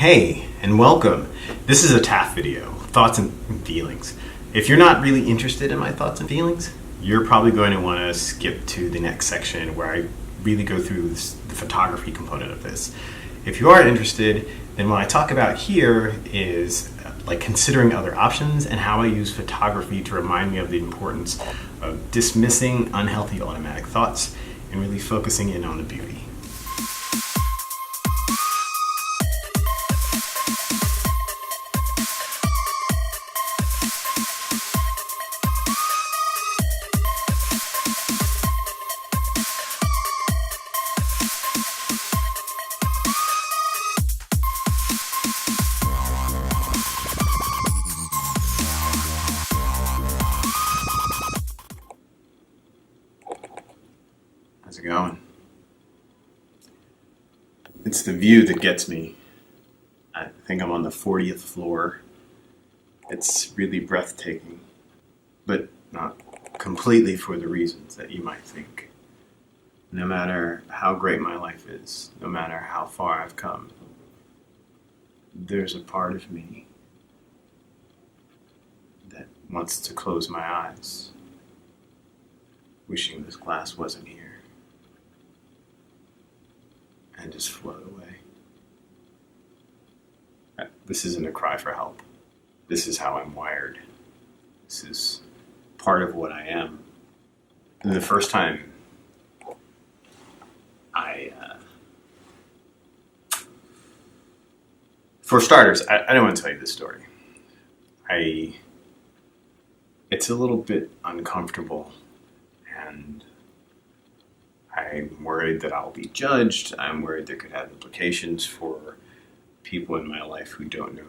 Hey, and welcome. This is a TaFF video, thoughts and feelings. If you're not really interested in my thoughts and feelings, you're probably going to want to skip to the next section where I really go through the photography component of this. If you are interested, then what I talk about here is like considering other options and how I use photography to remind me of the importance of dismissing unhealthy automatic thoughts and really focusing in on the beauty. How's it going? It's the view that gets me. I think I'm on the 40th floor. It's really breathtaking, but not completely for the reasons that you might think. No matter how great my life is, no matter how far I've come, there's a part of me that wants to close my eyes, wishing this glass wasn't here, and just float away. This isn't a cry for help. This is how I'm wired. This is part of what I am. And the first time for starters, I don't want to tell you this story. It's a little bit uncomfortable, and I'm worried that I'll be judged. I'm worried there could have implications for people in my life who don't know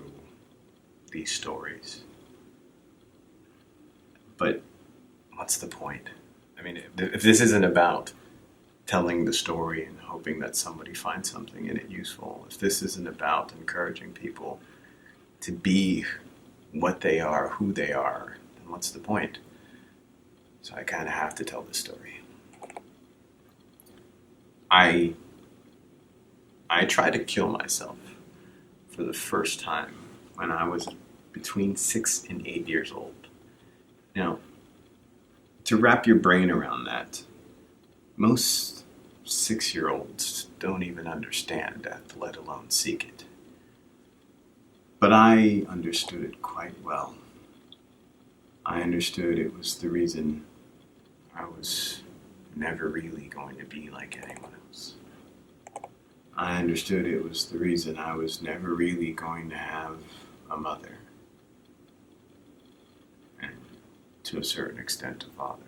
these stories. But what's the point? I mean, if this isn't about telling the story and hoping that somebody finds something in it useful, if this isn't about encouraging people to be what they are, who they are, then what's the point? So I kind of have to tell this story. I tried to kill myself for the first time when I was between 6 and 8 years old. Now, to wrap your brain around that, most 6-year-olds don't even understand death, let alone seek it. But I understood it quite well. I understood it was the reason I was never really going to be like anyone else. I understood it was the reason I was never really going to have a mother, and to a certain extent a father.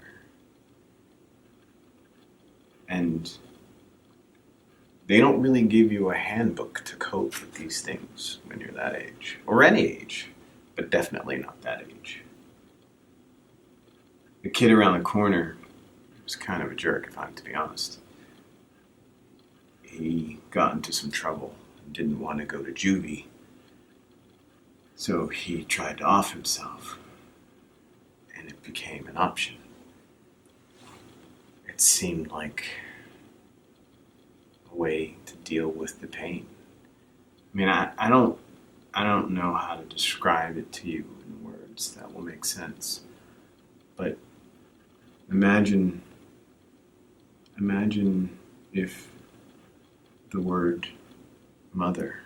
And they don't really give you a handbook to cope with these things when you're that age, or any age, but definitely not that age. The kid around the corner was kind of a jerk, if I'm to be honest. He got into some trouble and didn't want to go to juvie, so he tried to off himself, and it became an option. It seemed like a way to deal with the pain. I mean, I don't know how to describe it to you in words that will make sense, but imagine if the word mother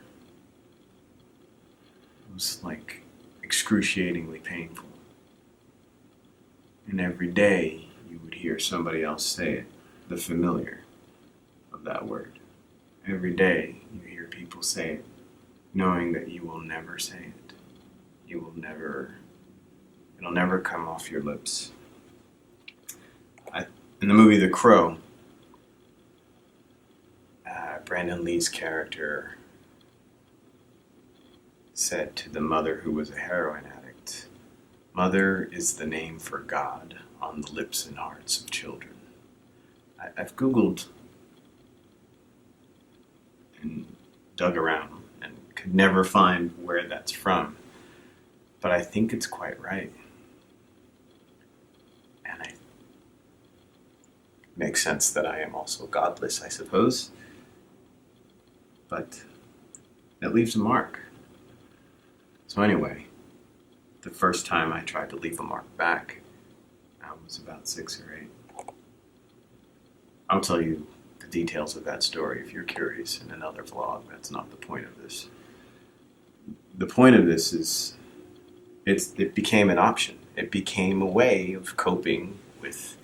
was like excruciatingly painful, and every day you would hear somebody else say it, the familiar of that word. Every day you hear people say it, knowing that you will never say it. It'll never come off your lips. In the movie The Crow, Brandon Lee's character said to the mother who was a heroin addict, "Mother is the name for God on the lips and hearts of children." I've Googled and dug around and could never find where that's from, but I think it's quite right. And it makes sense that I am also godless, I suppose. But It leaves a mark. So anyway, the first time I tried to leave a mark back, I was about 6 or 8. I'll tell you the details of that story if you're curious in another vlog. That's not the point of this. The point of this is it became an option. It became a way of coping with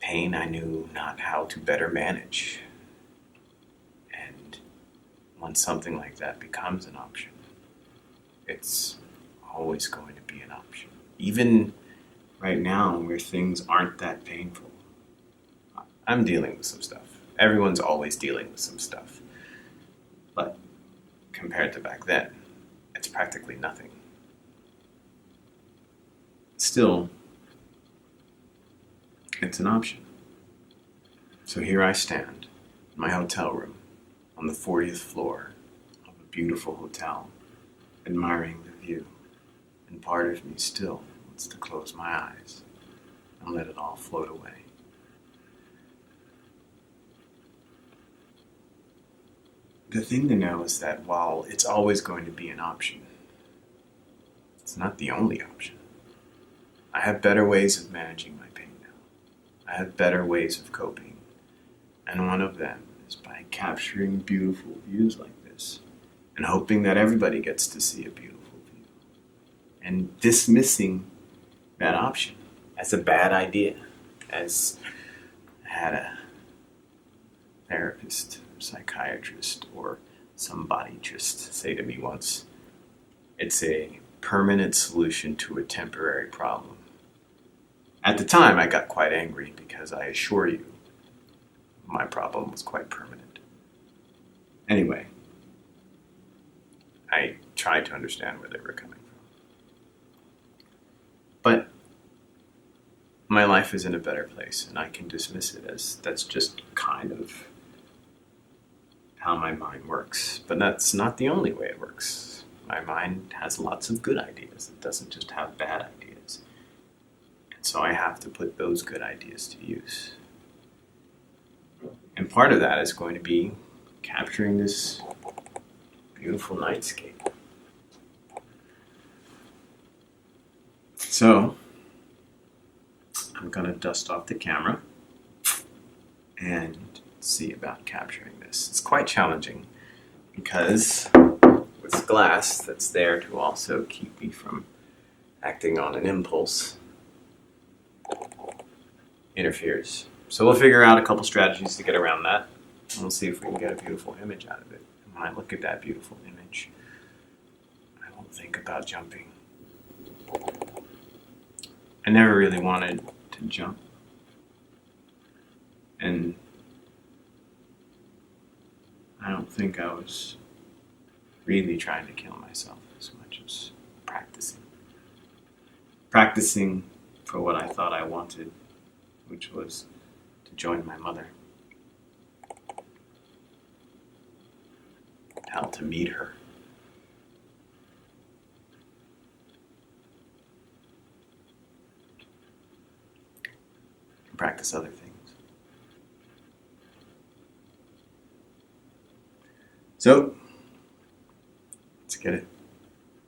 pain I knew not how to better manage. And when something like that becomes an option, it's always going to be an option. Even right now where things aren't that painful. I'm dealing with some stuff. Everyone's always dealing with some stuff. But compared to back then, it's practically nothing. Still, it's an option. So here I stand in my hotel room on the 40th floor of a beautiful hotel, admiring the view. And part of me still wants to close my eyes and let it all float away. The thing to know is that while it's always going to be an option, it's not the only option. I have better ways of managing my pain now. I have better ways of coping. And one of them is by capturing beautiful views like this and hoping that everybody gets to see a beautiful view. And dismissing that option as a bad idea. As I had a therapist, psychiatrist, or somebody just say to me once, it's a permanent solution to a temporary problem. At the time, I got quite angry because I assure you, my problem was quite permanent. Anyway, I tried to understand where they were coming from. But my life is in a better place, and I can dismiss it as that's just kind of how my mind works. But that's not the only way it works. My mind has lots of good ideas. It doesn't just have bad ideas. And so I have to put those good ideas to use. And part of that is going to be capturing this beautiful nightscape. So I'm going to dust off the camera and see about capturing this. It's quite challenging because with glass that's there to also keep me from acting on an impulse interferes. So we'll figure out a couple strategies to get around that, and we'll see if we can get a beautiful image out of it. And when I look at that beautiful image, I won't think about jumping. I never really wanted to jump. And I don't think I was really trying to kill myself as much as practicing. Practicing for what I thought I wanted, which was to join my mother. How to meet her. And practice other things. So, let's get it.